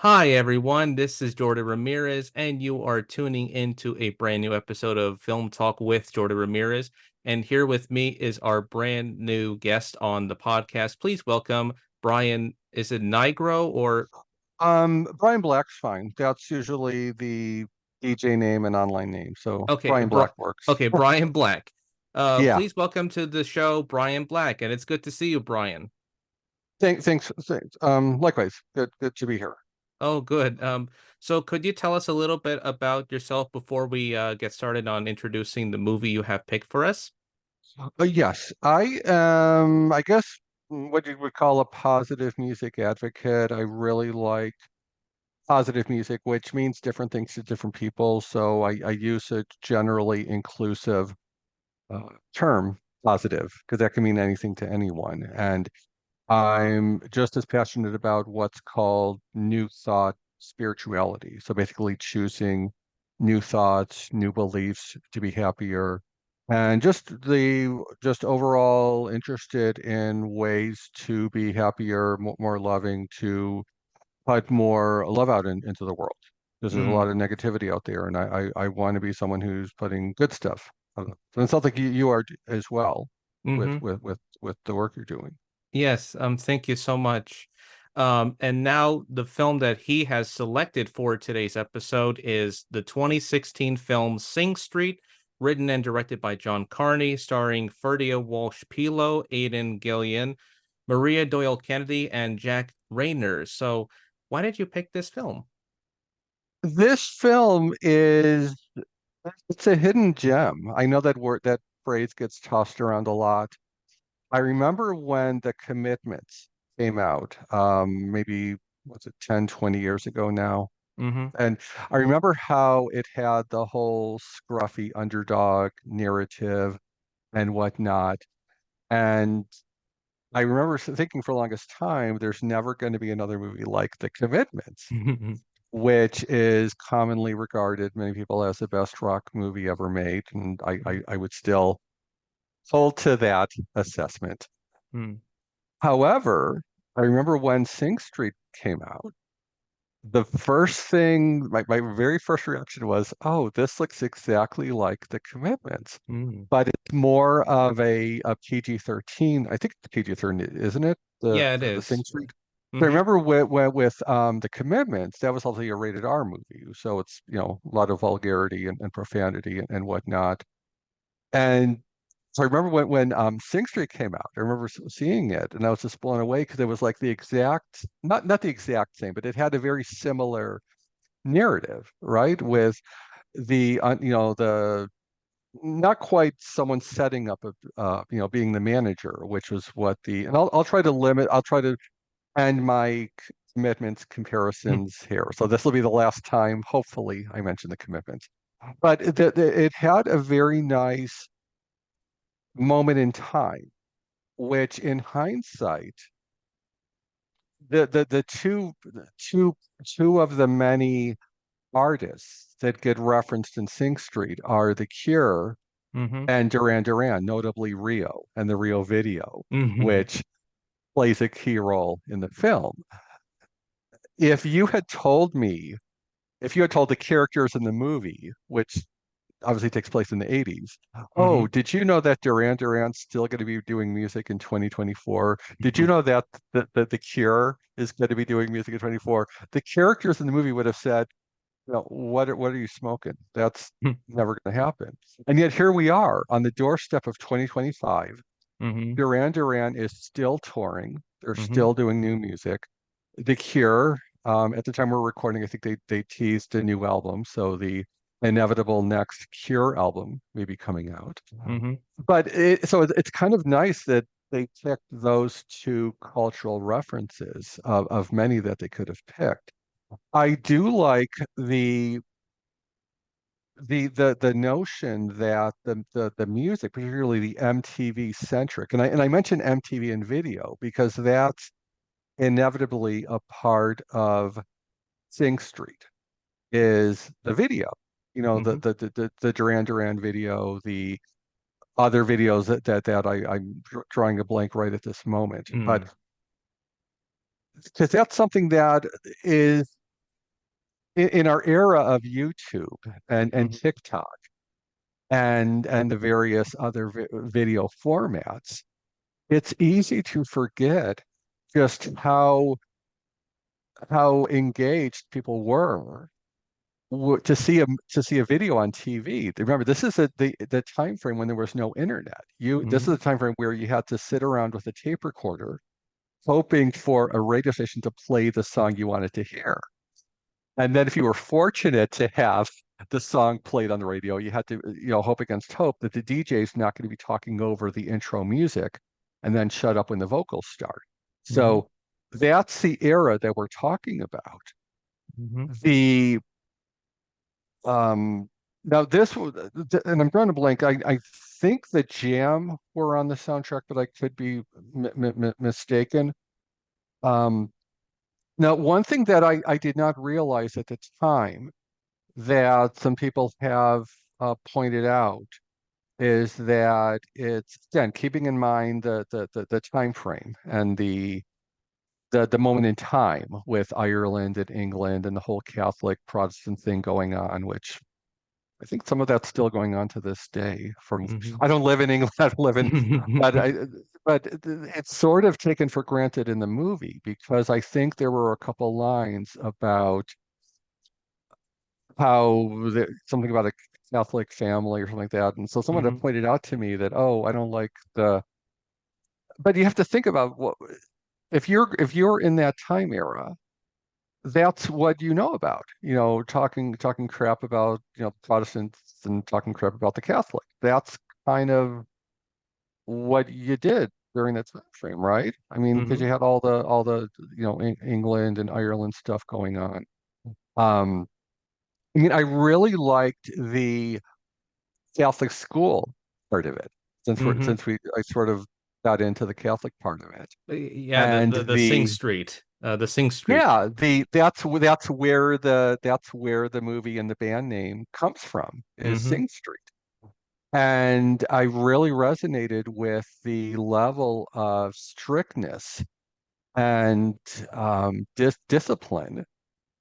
Hi, everyone. This is Jordan Ramirez, and you are tuning into a brand new episode of Film Talk with Jordan Ramirez. And here with me is our brand new guest on the podcast. Please welcome Brian. Is it Nigro or Brian Black's fine. That's usually the DJ name and online name. So okay, Brian Black works. Brian Black? Yeah. Please welcome to the show, Brian Black, and it's good to see you, Brian. Thanks. Likewise. Good to be here. Oh, good. So could you tell us a little bit about yourself before we get started on introducing the movie you have picked for us? Yes, I am, I guess what you would call a positive music advocate. I really like positive music, which means different things to different people. So I use a generally inclusive term, positive, because that can mean anything to anyone. And I'm just as passionate about what's called new thought spirituality. So basically choosing new thoughts, new beliefs to be happier, and just overall interested in ways to be happier, more loving, to put more love out into the world. Because there's a lot Mm, of negativity out there, and I want to be someone who's putting good stuff out. And it sounds like you are as well hmm with the work you're doing. Yes, thank you so much. And now the film that he has selected for today's episode is the 2016 film Sing Street, written and directed by John Carney, starring Ferdia Walsh-Peelo, Aidan Gillen, Maria Doyle Kennedy, and Jack Reynor. So why did you pick this film? This film is it's a hidden gem. I know that phrase gets tossed around a lot. I remember when The Commitments came out, maybe was it 10, 20 years ago now. Hmm And I remember how it had the whole scruffy underdog narrative and whatnot. And I remember thinking for the longest time, there's never going to be another movie like The Commitments, which is commonly regarded, many people, as the best rock movie ever made. And I would still hold to that assessment. However, I remember when Sing Street came out, the first thing, my very first reaction was, oh, this looks exactly like The Commitments, Mm. but it's more of a PG-13. I think it's PG-13, isn't it? Yeah, it The Sing is. Street. So I Hmm remember with The Commitments, that was also a rated R movie. So it's, a lot of vulgarity and profanity and whatnot. And so I remember when Sing Street came out, I remember seeing it and I was just blown away because it was like the exact, not the exact same, but it had a very similar narrative, right? With the not quite someone setting up being the manager, which was what and I'll try to end my commitments comparisons here. So this will be the last time, hopefully, I mention the commitments. But it had a very nice moment in time, which in hindsight, the two of the many artists that get referenced in Sing Street are The Cure hmm and Duran Duran, notably Rio and the Rio video, hmm which plays a key role in the film. If you had told me, if you had told the characters in the movie, which obviously takes place in the 80s. Oh, hmm did you know that Duran Duran's still going to be doing music in 2024? Did you know that The Cure is going to be doing music in 24? The characters in the movie would have said, what are you smoking? That's never going to happen. And yet here we are on the doorstep of 2025. hmm Duran Duran is still touring. They're hmm still doing new music. The Cure, at the time we're recording, I think they teased a new album. So the inevitable next Cure album may be coming out. hmm But it's kind of nice that they picked those two cultural references of many that they could have picked. I do like the notion that the music, particularly the MTV centric, and I mention MTV and video because that's inevitably a part of Sing Street is the video. hmm The Duran Duran video, the other videos I'm drawing a blank right at this moment. But mm because that's something that is. in our era of YouTube and Mhm. TikTok and the various other video formats, it's easy to forget just how engaged people were to see a video on TV. Remember, this is the time frame when there was no internet. This is Mhm. the time frame where you had to sit around with a tape recorder, hoping for a radio station to play the song you wanted to hear. And then if you were fortunate to have the song played on the radio, you had to, hope against hope that the DJ is not going to be talking over the intro music and then shut up when the vocals start. Mhm. So that's the era that we're talking about. Mhm. The Now and I'm drawing a blank. I think the Jam were on the soundtrack, but I could be mistaken. Um, Now, one thing that I did not realize at the time that some people have pointed out is that it's, again, keeping in mind the time frame and the moment in time with Ireland and England and the whole Catholic Protestant thing going on, which I think some of that's still going on to this day. Mhm. I don't live in England, I don't live in, but it's sort of taken for granted in the movie because I think there were a couple lines about something about a Catholic family or something like that. And so someone had Mhm. pointed out to me that, oh, I don't like but you have to think about what if you're in that time era, that's what you know about, talking crap about, Protestants and talking crap about the Catholic. That's kind of what you did during that time frame, right? I mean, because you Mhm. had all the England and Ireland stuff going on. Um, I mean, I really liked the Catholic school part of it, Mhm. I sort of got into the Catholic part of it. Yeah, And the Sing Street, the Sing Street. yeah, that's where the movie and the band name comes from, is Mhm. Sing Street. And I really resonated with the level of strictness and discipline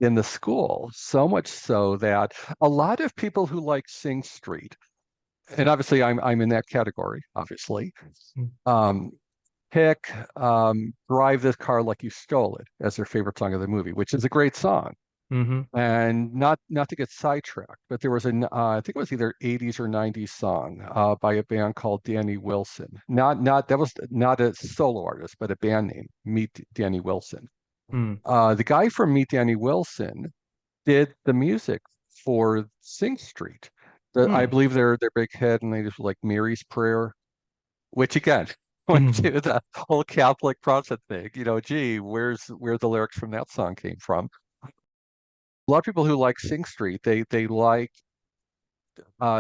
in the school, so much so that a lot of people who like Sing Street, and obviously I'm in that category, obviously, um, pick Drive This Car Like You Stole It as their favorite song of the movie, which is a great song. Mhm. And not to get sidetracked, but there was I think it was either 80s or 90s song by a band called Danny Wilson. Not That was not a solo artist, but a band name, Meet Danny Wilson. Mhm. The guy from Meet Danny Wilson did the music for Sing Street. I Mhm. believe their big hit, and they just like Mary's Prayer, which again went Mhm. to the whole Catholic Protestant thing. Gee, where the lyrics from that song came from. A lot of people who like Sing Street, they like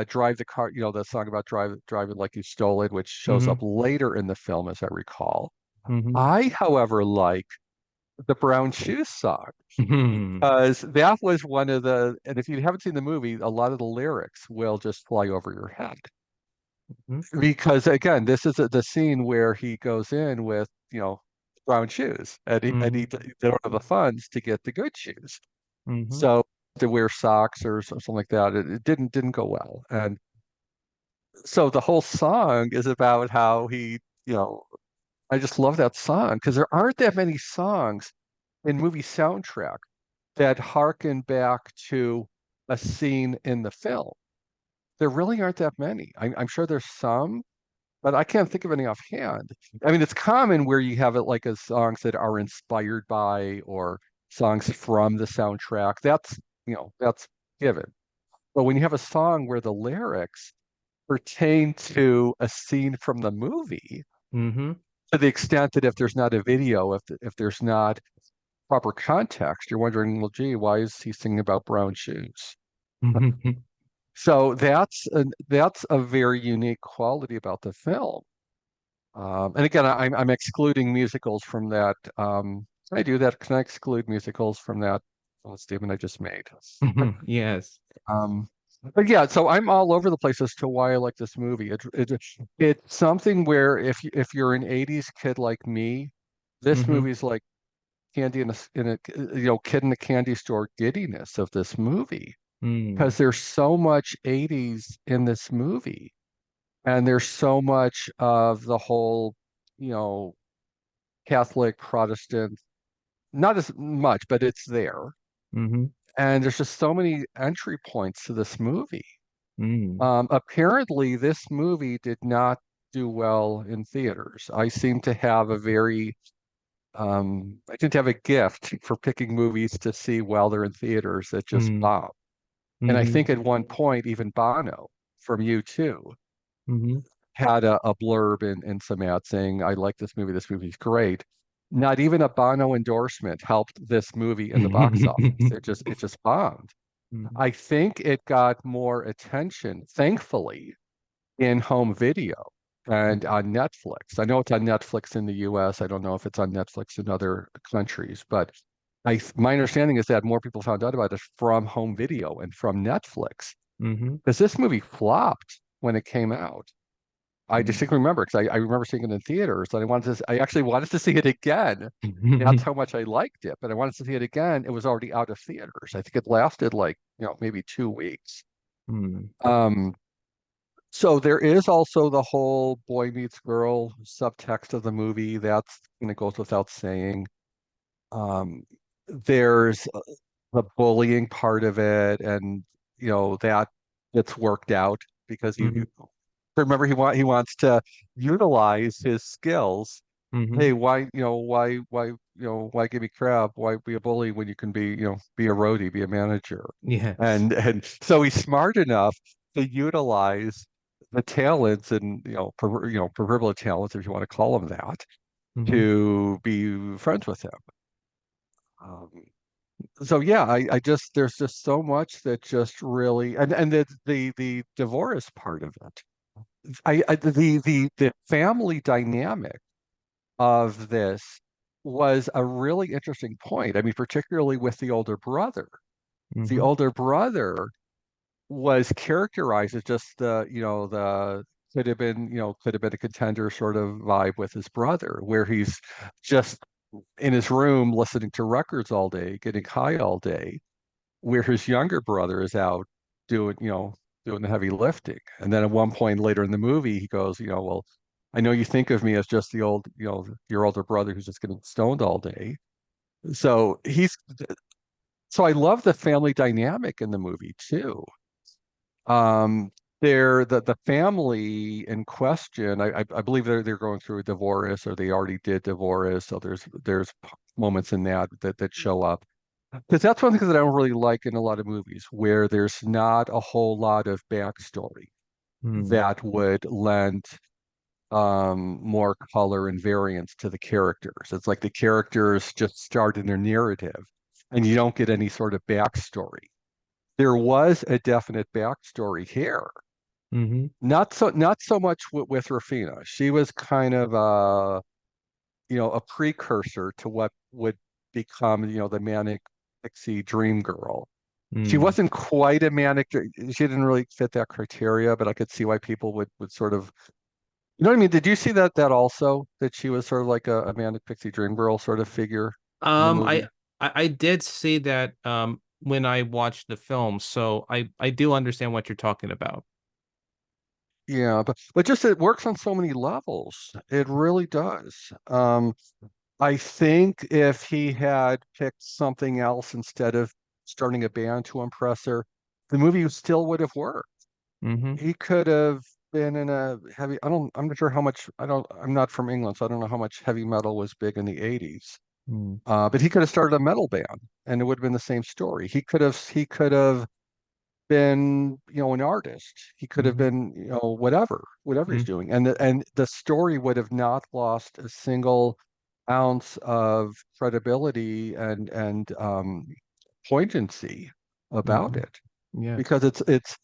Drive the Car, the song about drive it like you stole it, which shows up Mhm. later in the film, as I recall. Mhm. I, however, like the Brown Shoes song Mhm. because that was one of and if you haven't seen the movie, a lot of the lyrics will just fly over your head. Because again, this is the scene where he goes in with, brown shoes and Mhm. they don't have the funds to get the good shoes. Mhm. So to wear socks or something like that, it didn't go well. And so the whole song is about how I just love that song because there aren't that many songs in movie soundtrack that harken back to a scene in the film. There really aren't that many. I'm sure there's some, but I can't think of any offhand. I mean, it's common where you have it like as songs that are inspired by or songs from the soundtrack. That's given. But when you have a song where the lyrics pertain to a scene from the movie, Mhm. to the extent that if there's not a video, if there's not proper context, you're wondering, well, gee, why is he singing about brown shoes? Mhm. So that's a very unique quality about the film. And again, I'm excluding musicals from that. Can I do that? Can I exclude musicals from that statement I just made? Yes. Um, but yeah, so I'm all over the place as to why I like this movie. It's something where if you're an '80s kid like me, this Mhm. movie's like candy in a kid in a candy store giddiness of this movie Mm. because there's so much 80s in this movie, and there's so much of the whole, you know, Catholic, Protestant, not as much, but it's there. Mm-hmm. And there's just so many entry points to this movie. Mm. Apparently, this movie did not do well in theaters. I seem to have a very, I seem to have a gift for picking movies to see while they're in theaters that just Mm. bomb. And I Mm-hmm. think at one point, even Bono from U2 Mm-hmm. had a blurb in some ad saying, I like this movie. This movie's great. Not even a Bono endorsement helped this movie in the box office. It just bombed. Mm. I think it got more attention, thankfully, in home video and on Netflix. I know it's on Netflix in the US. I don't know if it's on Netflix in other countries, but my understanding is that more people found out about it from home video and from Netflix Mm-hmm. because this movie flopped when it came out. I distinctly remember because I remember seeing it in theaters and I actually wanted to see it again. That's Mm. how much I liked it, but I wanted to see it again. It was already out of theaters. I think it lasted like, maybe 2 weeks. Mm. Um, so there is also the whole boy meets girl subtext of the movie. That's goes without saying. Um, there's the bullying part of it, and that gets worked out because Mm-hmm. remember he wants to utilize his skills. Mm-hmm. Hey, why give me crap? Why be a bully when you can be a roadie, be a manager? Yes. And so he's smart enough to utilize the talents and proverbial talents, if you want to call them that, Mm-hmm. to be friends with him. Um, so yeah, I just there's just so much that just really and the divorce part of it. The family dynamic of this was a really interesting point. I mean, particularly with the older brother. The Mm-hmm. older brother was characterized as just the could have been a contender sort of vibe with his brother, where he's just in his room listening to records all day, getting high all day, where his younger brother is out doing, doing the heavy lifting. And then at one point later in the movie, he goes, well, I know you think of me as just your older brother who's just getting stoned all day. So so I love the family dynamic in the movie too. Um, the family in question, I believe they're going through a divorce or they already did divorce. So there's moments in that show up. Because that's one thing that I don't really like in a lot of movies, where there's not a whole lot of backstory Mm. that would lend more color and variance to the characters. It's like the characters just start in their narrative, and you don't get any sort of backstory. There was a definite backstory here. Mm-hmm. Not so much with Rafina. She was kind of a precursor to what would become, the manic pixie dream girl. She Mm. wasn't quite a manic. She didn't really fit that criteria, but I could see why people would sort of, you know what I mean? Did you see that also that she was sort of like a manic pixie dream girl sort of figure in the Um, I, movie? I did see that when I watched the film, so I do understand what you're talking about. Yeah, but just it works on so many levels. It really does. I think if he had picked something else instead of starting a band to impress her, the movie still would have worked. Mm-hmm. He could have been in a heavy, I'm not sure how much, I'm not from England, so I don't know how much heavy metal was big in the 80s. Mm. But he could have started a metal band and it would have been the same story. He could have been, an artist. He could have Mm-hmm. been, whatever he's doing. And the story would have not lost a single ounce of credibility and poignancy about Mm-hmm. it. Yes. Because it's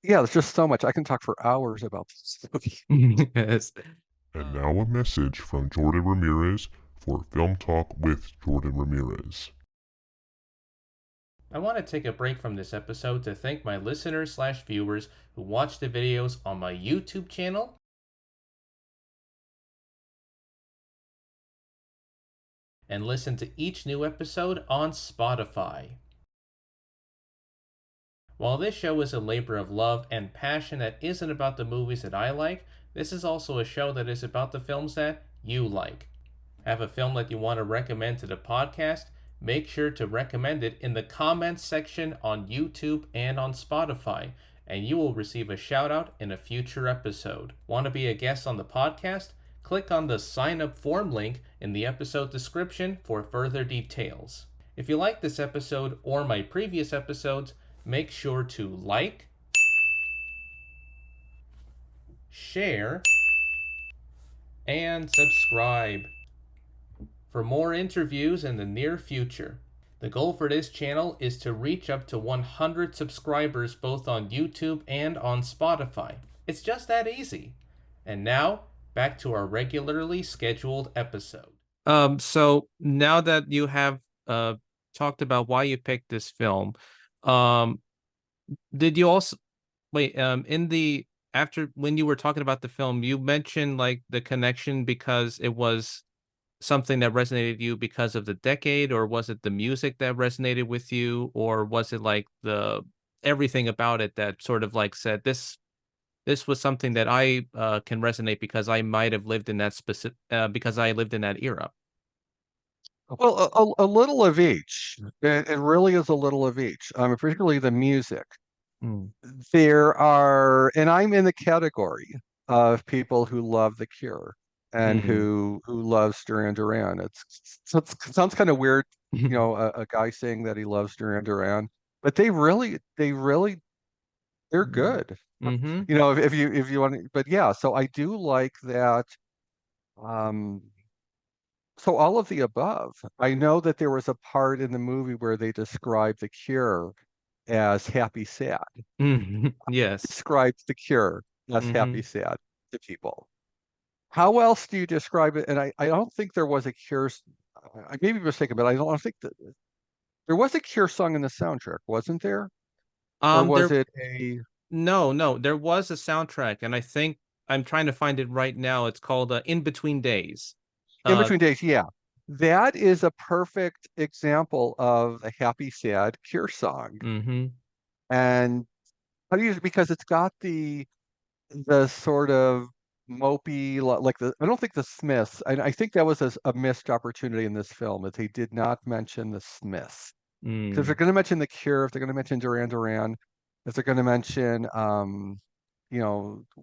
yeah, there's just so much. I can talk for hours about this movie. Yes. And now a message from Jordan Ramirez for Film Talk with Jordan Ramirez. I want to take a break from this episode to thank my listeners/viewers who watch the videos on my YouTube channel and listen to each new episode on Spotify. While this show is a labor of love and passion that isn't about the movies that I like, this is also a show that is about the films that you like. Have a film that you want to recommend to the podcast? Make sure to recommend it in the comments section on YouTube and on Spotify, and you will receive a shout out in a future episode. Want to be a guest on the podcast? Click on the sign up form link in the episode description for further details. If you like this episode or my previous episodes, make sure to like, share, and subscribe for more interviews in the near future. The goal for this channel is to reach up to 100 subscribers both on YouTube and on Spotify. It's just that easy. And now, back to our regularly scheduled episode. So now that you have talked about why you picked this film, did you also in the after when you were talking about the film, you mentioned like the connection because it was something that resonated with you because of the decade, or was it the music that resonated with you, or was it like the everything about it that sort of like said this was something that I can resonate because I might have lived in that specific because I lived in that era. Well, a little of each. It really is a little of each. Particularly the music. Mm. There are, and I'm in the category of people who love The Cure and Mm. who loves Duran Duran. It sounds kind of weird, a guy saying that he loves Duran Duran, but they're good. Mm-hmm. If you want to, but yeah, so I do like that. Um, so all of the above. I know that there was a part in the movie where they described The Cure as happy sad. Yes. Describes The Cure as Mm-hmm. happy sad to people. How else do you describe it? And I don't think there was a Cure. I may be mistaken, but I don't think that there was a Cure song in the soundtrack, wasn't there? Or was There it a no, there was a soundtrack, and I think I'm trying to find it right now. It's called In Between Days. In Uh, Between Days? Yeah, that is a perfect example of a happy sad Cure song. mm-hmm. And how do you because it's got the sort of mopey like the I don't think the Smiths. I think that was a missed opportunity in this film that they did not mention the Smiths. Because if they're Mm. going to mention the Cure, if they're going to mention Duran Duran, if they're going to mention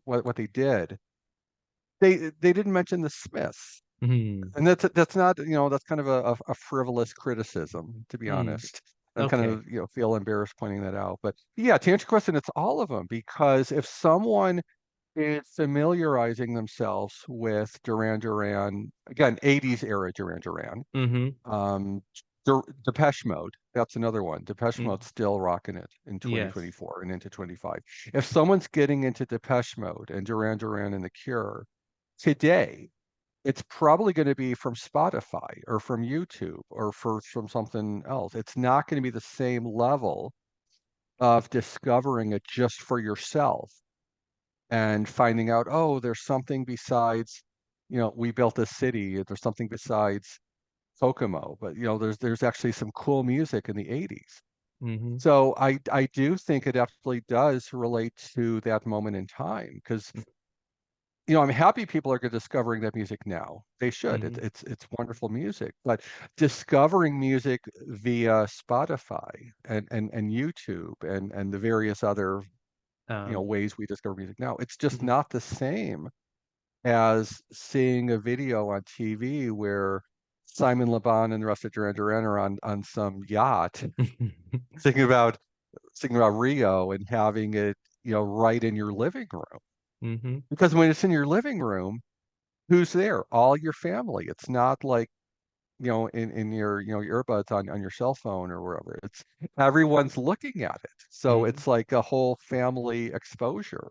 what they did, they didn't mention the Smiths. Mm. And that's not, that's kind of a frivolous criticism, to be Mm. honest. I'm kind Okay. of, feel embarrassed pointing that out. But yeah, to answer your question, it's all of them because if someone is familiarizing themselves with Duran Duran, again, 80s era Duran Duran, Mm-hmm. um, Depeche Mode, that's another one. Depeche Mm. Mode's still rocking it in Yes. 2024 and into 25. If someone's getting into Depeche Mode and Duran Duran and The Cure today, it's probably going to be from Spotify or from YouTube or from something else. It's not going to be the same level of discovering it just for yourself and finding out, oh, there's something besides, we built a city. There's something besides Kokomo, but there's actually some cool music in the 80s. Mm-hmm. So I do think it absolutely does relate to that moment in time because I'm happy people are discovering that music now. They should. Mm-hmm. It's wonderful music, but discovering music via Spotify and YouTube and the various other Um, ways we discover music now, it's just mhm. not the same as seeing a video on TV where Simon Le Bon and the rest of Duran Duran are on some yacht thinking about Rio and having it right in your living room. Mm-hmm. Because when it's in your living room, who's there? All your family. It's not like, in your, earbuds on your cell phone or wherever. It's everyone's looking at it. So Mm-hmm. it's like a whole family exposure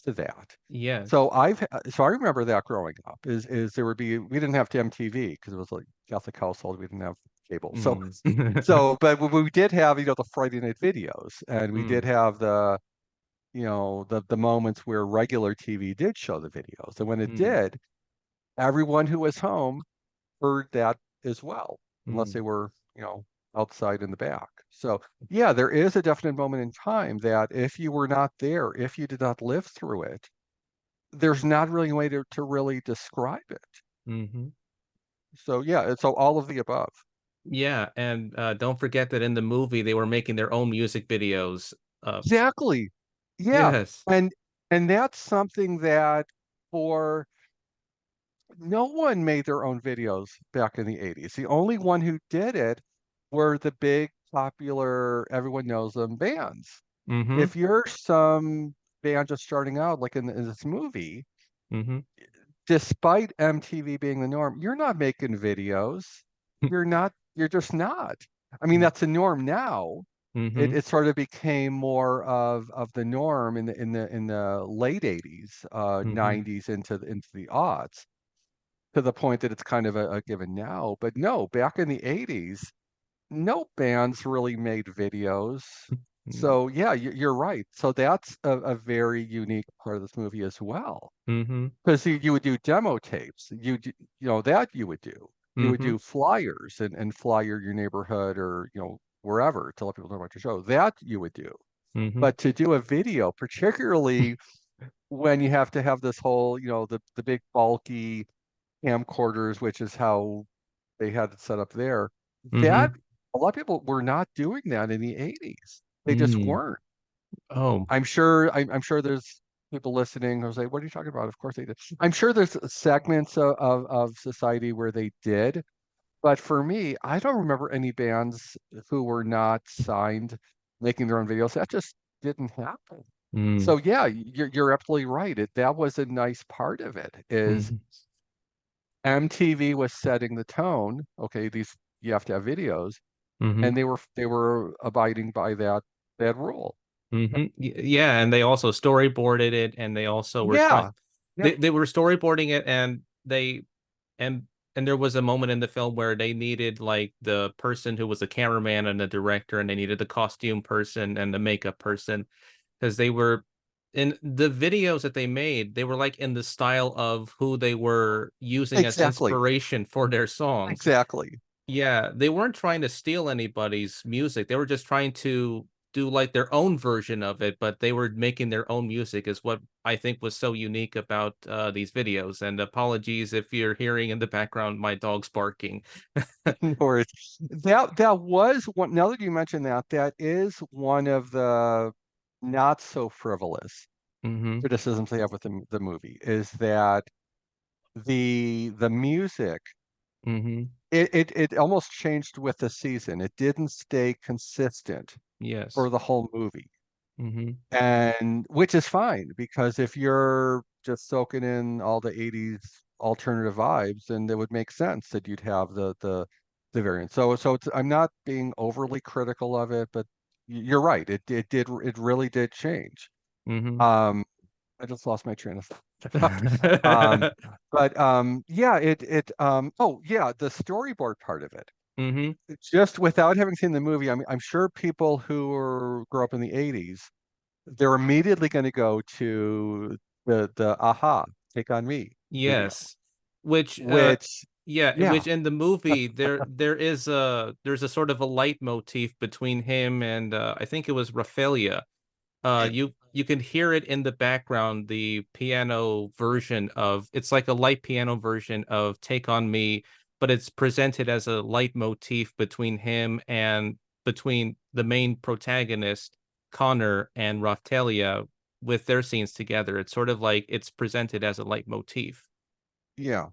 to that. Yes. So I remember that growing up is we didn't have MTV because it was like Catholic household. We didn't have cable. So Mm. but we did have, the Friday night videos and we did Mm. have the moments where regular TV did show the videos. And when it Mm. did, everyone who was home heard that as well, unless Mm. they were, outside in the back. So yeah, there is a definite moment in time that if you were not there, if you did not live through it, there's not really a way to really describe it. Hmm. So yeah, so all of the above. Yeah, and don't forget that in the movie they were making their own music videos. Exactly. Yeah. Yes. And that's something that for no one made their own videos back in the 80s. The only one who did it were the big popular, everyone knows them bands. Mm-hmm. If you're some band just starting out, like in this movie, Mm-hmm. despite MTV being the norm, you're not making videos. You're just not. I mean, that's the norm now. It Mm-hmm. it sort of became more of the norm in the late 80s, Mm-hmm. 90s into the aughts, to the point that it's kind of a given now. But no, back in the 80s, no bands really made videos. So yeah, you're right. So that's a very unique part of this movie as well. Mm-hmm. Because you would do demo tapes. That you would do. You would Mm-hmm. do flyers and flyer your neighborhood or, wherever to let people know about your show. That you would do. Mm-hmm. But to do a video, particularly when you have to have this whole, the big bulky camcorders, which is how they had it set up there, that Mm-hmm. a lot of people were not doing that in the 80s. They just Mm. weren't. Oh. I'm sure there's people listening who say, "What are you talking about?" Of course they did. I'm sure there's segments of society where they did, but for me, I don't remember any bands who were not signed making their own videos. That just didn't happen. Mm. So yeah, you're absolutely right. That was a nice part of it, is Mm-hmm. MTV was setting the tone. Okay, these you have to have videos, Mm-hmm. and they were abiding by that rule. Mm-hmm. Yeah, and they also storyboarded it, and they also were trying. Yeah. Yep. They were storyboarding it, and and there was a moment in the film where they needed like the person who was the cameraman and the director, and they needed the costume person and the makeup person, because they were in the videos that they made. They were like in the style of who they were using as Exactly. inspiration for their songs. Exactly. Yeah, they weren't trying to steal anybody's music. They were just trying to do like their own version of it, but they were making their own music is what I think was so unique about these videos. And apologies if you're hearing in the background my dog's barking. No worries. That was one. Now that you mention that, that is one of the not so frivolous Mm-hmm. criticisms they have with the movie, is that the music, Mm-hmm. it almost changed with the season. It didn't stay consistent Yes. for the whole movie. Mm-hmm. And which is fine, because if you're just soaking in all the 80s alternative vibes, then it would make sense that you'd have the variant. So I'm not being overly critical of it, but you're right. It really did change. Mm-hmm. Um, I just lost my train of thought. Um, but yeah, oh yeah, the storyboard part of it. Mm-hmm. Just without having seen the movie, I'm sure people who grew up in the 80s, they're immediately going to go to the Aha, Take on Me video, Yes. Which which, yeah, yeah, which in the movie there's a sort of a leitmotif between him and I think it was Raphaelia. You can hear it in the background, the piano version of it's like a light piano version of Take on Me, but it's presented as a leitmotif between him and between the main protagonist, Connor, and Raphaelia with their scenes together. It's sort of like it's presented as a leitmotif. yeah.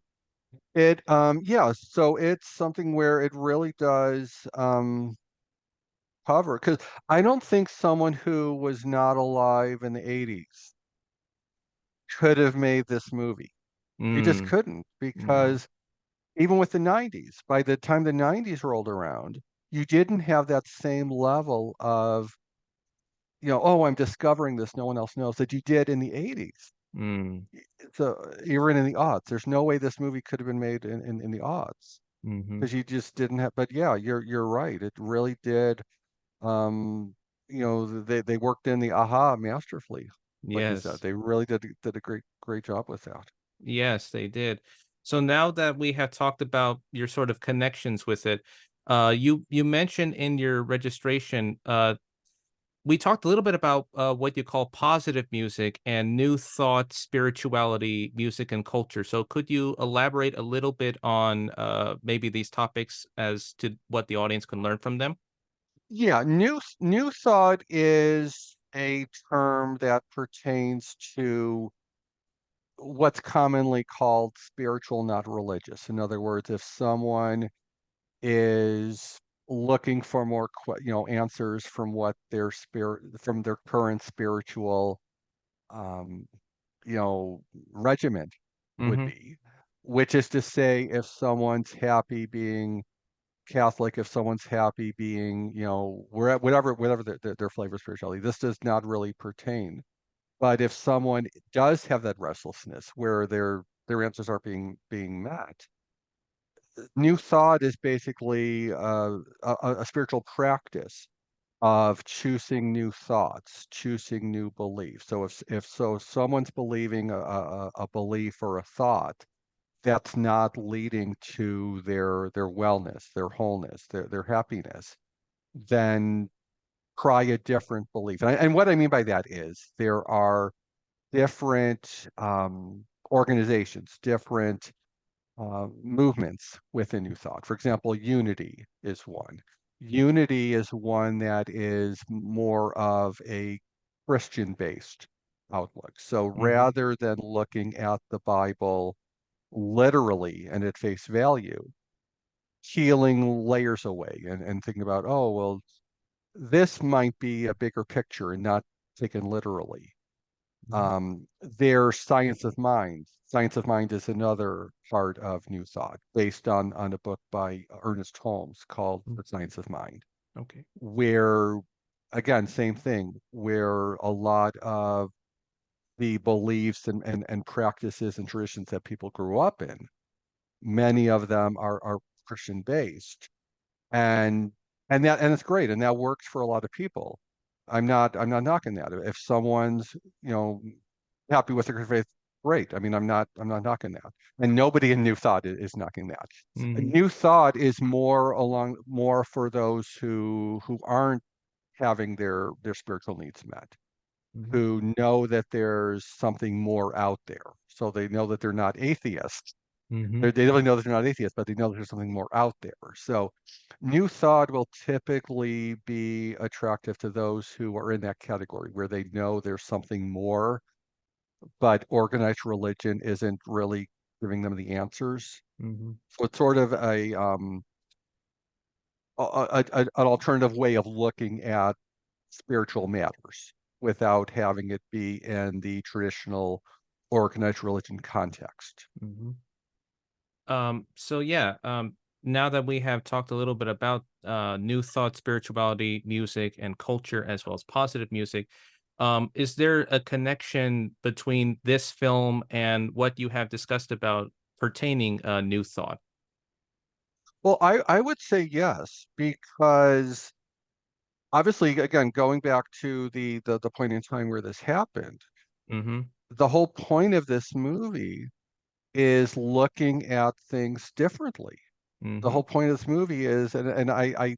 Yeah, so it's something where it really does cover, because I don't think someone who was not alive in the 80s could have made this movie. They just Mm, couldn't, no. because even with the 90s, by the time the 90s rolled around, you didn't have that same level of, oh, I'm discovering this, no one else knows, that you did in the 80s. Mm, So even in the aughts, there's no way this movie could have been made in the aughts, hmm. because you just didn't have. But yeah, you're right. It really did. Um, they worked in the aha masterfully, like you said. Yes. They really did a great job with that. Yes, they did. So now that we have talked about your sort of connections with it, you mentioned in your registration, we talked a little bit about what you call positive music and new thought, spirituality, music, and culture. So could you elaborate a little bit on maybe these topics as to what the audience can learn from them? Yeah, new thought is a term that pertains to what's commonly called spiritual, not religious. In other words, if someone is looking for more, answers from what their spirit, from their current spiritual, um, you know, regiment would Mm-hmm. be, which is to say, if someone's happy being Catholic, if someone's happy being, whatever their flavor of spirituality, this does not really pertain. But if someone does have that restlessness where their answers are being met, new thought is basically a spiritual practice of choosing new thoughts, choosing new beliefs. So if someone's believing a belief or a thought that's not leading to their wellness, their wholeness, their happiness, then try a different belief. And what I mean by that is there are different organizations, different movements within New Thought. For example, Unity is one. Unity is one that is more of a Christian-based outlook. So Mm-hmm. rather than looking at the Bible literally and at face value, peeling layers away and thinking about, oh, well, this might be a bigger picture and not taken literally. Their science of mind. Science of mind is another part of New Thought, based on a book by Ernest Holmes called Mm. The Science of Mind, Okay. where, again, same thing, where a lot of the beliefs and practices and traditions that people grew up in, many of them are Christian based. And and it's great, and that works for a lot of people. I'm not knocking that. If someone's, you know, happy with their faith, great. I mean, I'm not knocking that. And nobody in New Thought is knocking that. Mm-hmm. New Thought is more for those who aren't having their spiritual needs met, Mm-hmm. who know that there's something more out there. So they know that they're not atheists. Mm-hmm. They really know that they're not atheists, but they know there's something more out there. So New Thought will typically be attractive to those who are in that category where they know there's something more, but organized religion isn't really giving them the answers. Mm-hmm. So it's sort of an alternative way of looking at spiritual matters without having it be in the traditional organized religion context. Mm-hmm. So yeah, now that we have talked a little bit about new thought, spirituality, music, and culture, as well as positive music, is there a connection between this film and what you have discussed about pertaining new thought? Well, I would say yes, because obviously, again, going back to the point in time where this happened, Mm-hmm. the whole point of this movie is looking at things differently. The Mm-hmm. whole point of this movie is, and I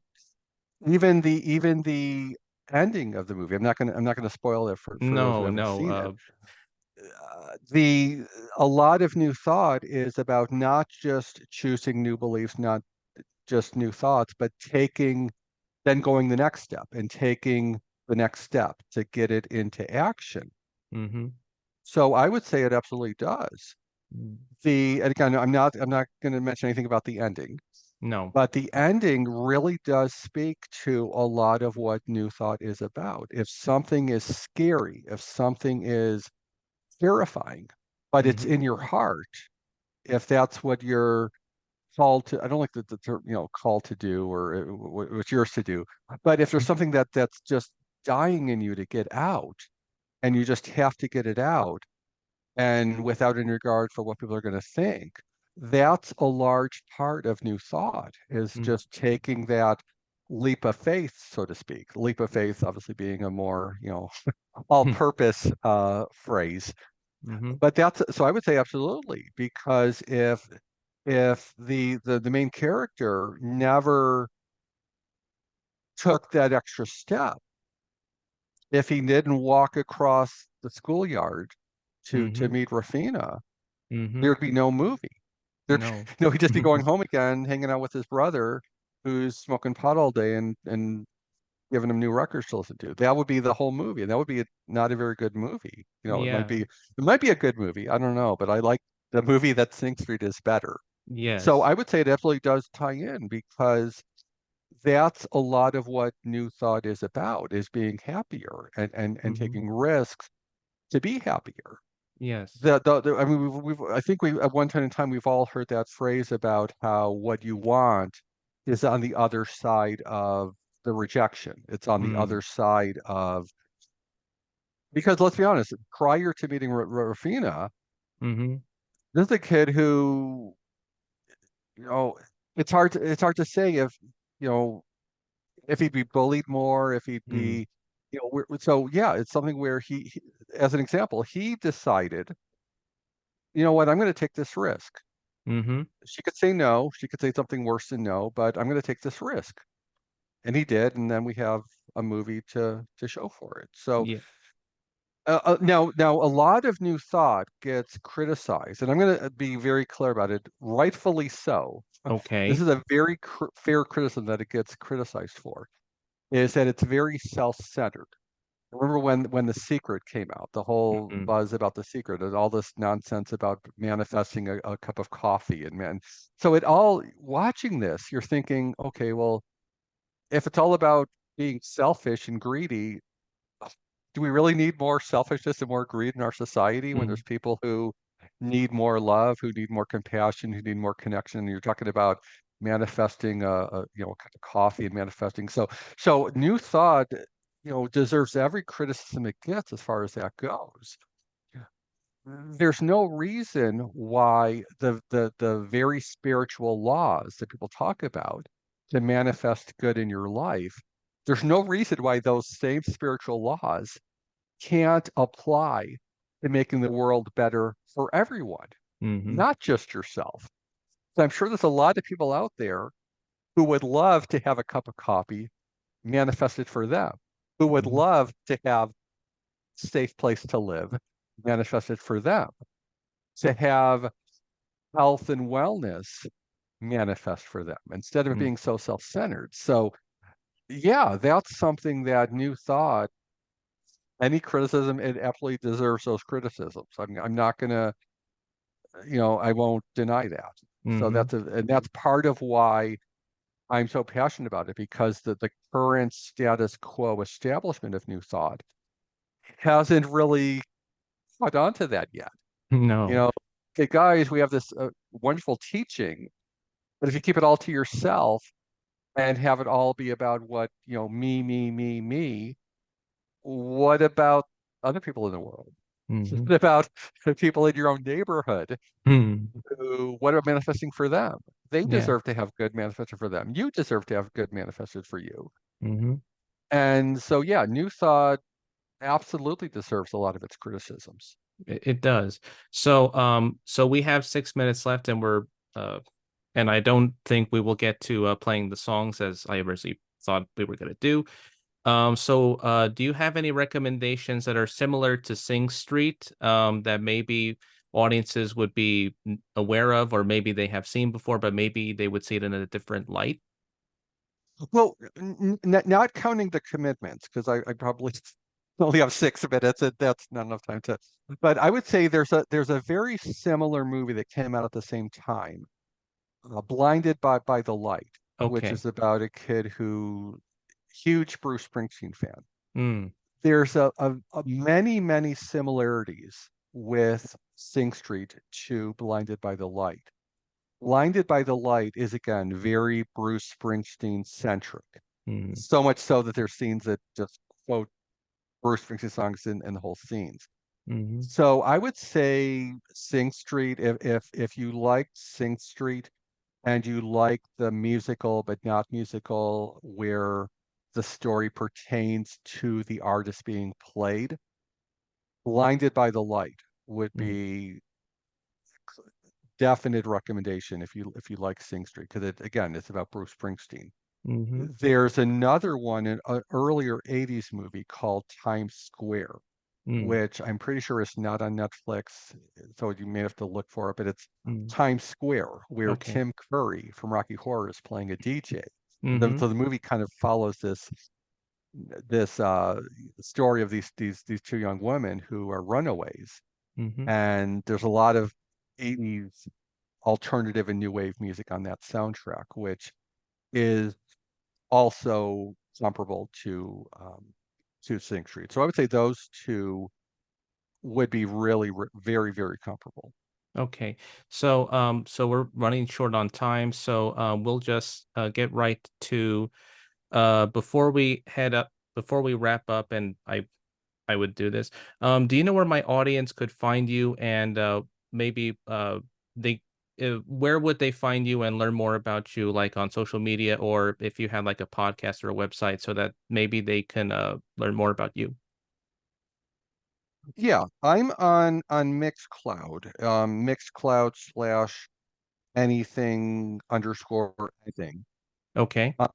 even the ending of the movie, I'm not gonna spoil it for those who No, haven't no. seen it. The A lot of New Thought is about not just choosing new beliefs, not just new thoughts, but then going the next step and taking the next step to get it into action. Mm-hmm. So I would say it absolutely does. Mm. And again, I'm not going to mention anything about the ending, No. but the ending really does speak to a lot of what New Thought is about. If something is scary, if something is terrifying, but it's Mm-hmm. in your heart, if that's what you're called to, I don't like the term, call to do, or what's yours to do, but if there's something that's just dying in you to get out, and you just have to get it out, and without any regard for what people are going to think, that's a large part of New Thought, is Mm-hmm. just taking that leap of faith, so to speak. Leap of faith, obviously being a more, all-purpose phrase. But so I would say absolutely, because if the main character never took that extra step, if he didn't walk across the schoolyard to meet Rafina, there'd be no movie. There'd No. he'd just be going home again, hanging out with his brother, who's smoking pot all day and giving him new records to listen to. That would be the whole movie, and that would be not a very good movie. Yeah. It might be a good movie. I don't know, but I like the movie that Sing Street is better. So Yes. I would say it definitely does tie in, because that's a lot of what New Thought is about, is being happier and taking risks to be happier. Yes. I mean, I think we at one time in time we've all heard that phrase about how what you want is on the other side of the rejection. It's on the Mm. other side of, because let's be honest, prior to meeting Rafina, Mm-hmm. this is a kid who, you know, it's hard to say if, you know, if he'd be bullied more, if he'd Mm. be, so yeah, it's something where as an example, he decided, you know what, I'm going to take this risk. Mm-hmm. She could say no, she could say something worse than no, but I'm going to take this risk. And he did, and then we have a movie to show for it. So Yeah. now a lot of New Thought gets criticized, and I'm going to be very clear about it, rightfully so. This Okay. is a very fair criticism that it gets criticized for, is that it's very self-centered. Remember when The Secret came out, the whole Mm. buzz about The Secret and all this nonsense about manifesting a cup of coffee, and man, so it all, watching this, you're thinking, okay, well, if it's all about being selfish and greedy, do we really need more selfishness and more greed in our society when Mm. there's people who need more love, who need more compassion, who need more connection? You're talking about manifesting a cup of coffee and manifesting. So New Thought, deserves every criticism it gets as far as that goes. There's no reason why the very spiritual laws that people talk about to manifest good in your life, there's no reason why those same spiritual laws can't apply to making the world better for everyone, Mm-hmm. not just yourself. So I'm sure there's a lot of people out there who would love to have a cup of coffee manifested for them, who would Mm-hmm. love to have a safe place to live manifested for them, to have health and wellness manifest for them instead of Mm. being so self-centered. So yeah, that's something that New Thought, any criticism, it absolutely deserves those criticisms. I'm not gonna, I won't deny that. So Mm-hmm. and that's part of why I'm so passionate about it, because the current status quo establishment of New Thought hasn't really caught on to that yet. You No. know, okay, guys, we have this wonderful teaching, but if you keep it all to yourself and have it all be about what, me, what about other people in the world? Mm-hmm. What about the people in your own neighborhood Mm. who, what are manifesting for them? They Yeah. deserve to have good manifested for them. You deserve to have good manifested for you. Mm-hmm. And so, yeah, New Thought absolutely deserves a lot of its criticisms. It does. So we have 6 minutes left, and and I don't think we will get to playing the songs as I originally thought we were going to do. Do you have any recommendations that are similar to Sing Street, that maybe audiences would be aware of, or maybe they have seen before, but maybe they would see it in a different light? Well, not counting the commitments, because I probably only have 6 minutes, and that's not enough time to. But I would say there's a very similar movie that came out at the same time, Blinded by the Light, which Okay. is about a kid who, huge Bruce Springsteen fan. Mm. There's a many similarities with Sing Street to Blinded by the Light. Blinded by the Light is again very Bruce Springsteen centric. Mm. So much so that there's scenes that just quote Bruce Springsteen songs in the whole scenes. Mm-hmm. So I would say Sing Street, if you like Sing Street and you like the musical but not musical, where the story pertains to the artist being played, Blinded by the Light would Mm. be definite recommendation if you like Sing Street, because it's about Bruce Springsteen. Mm-hmm. There's another one, an earlier 80s movie called Times Square, Mm. which I'm pretty sure is not on Netflix, so you may have to look for it, but it's Mm. Times Square, where Okay. Tim Curry from Rocky Horror is playing a DJ. Mm-hmm. So the movie kind of follows this story of these two young women who are runaways, Mm-hmm. and there's a lot of 80s alternative and new wave music on that soundtrack, which is also comparable to Sing Street. So I would say those two would be really very, very comparable. Okay. So we're running short on time, so we'll just get right to before we wrap up, and I would do this. Do you know where my audience could find you, and maybe they where would they find you and learn more about you, like on social media, or if you had like a podcast or a website, so that maybe they can learn more about you? Yeah, I'm on Mixcloud, Mixcloud slash anything underscore anything. Okay. Uh,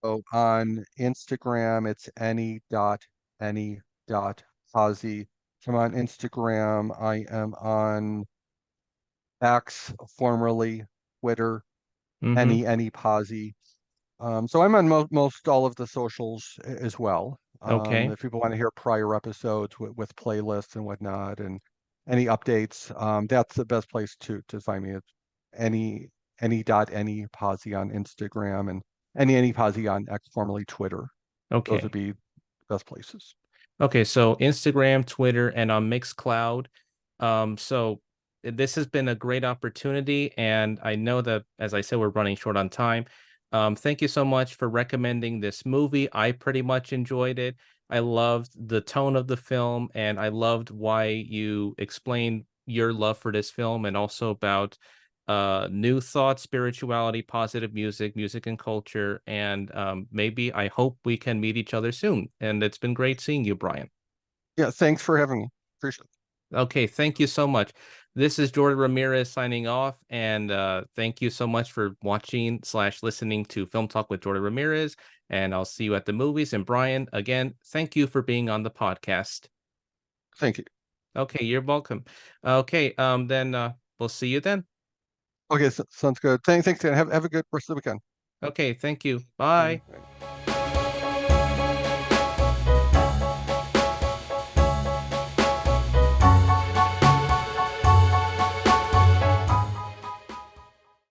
so on Instagram, it's any.any.hazy. I'm on Instagram. I am on X, formerly Twitter, Mm-hmm. any posy. So I'm on most all of the socials as well. Okay. If people want to hear prior episodes with playlists and whatnot, and any updates, that's the best place to find me. It's any posy on Instagram, and any posy on X, formerly Twitter. Those would Okay. be the best places. Okay, so Instagram, Twitter, and on Mixcloud. So this has been a great opportunity, and I know that, as I said, we're running short on time. Thank you so much for recommending this movie. I pretty much enjoyed it. I loved the tone of the film, and I loved why you explained your love for this film, and also about new thought, spirituality, positive music, music and culture. And maybe I hope we can meet each other soon. And it's been great seeing you, Brian. Yeah, thanks for having me. Appreciate it. Okay, thank you so much. This is Jordan Ramirez signing off, and thank you so much for watching / listening to Film Talk with Jordan Ramirez. And I'll see you at the movies. And Brian, again, thank you for being on the podcast. Thank you. Okay, you're welcome. Okay, then we'll see you then. Okay, sounds good. Thanks, Dan. Have a good rest of the weekend. Okay, thank you. Bye. Bye.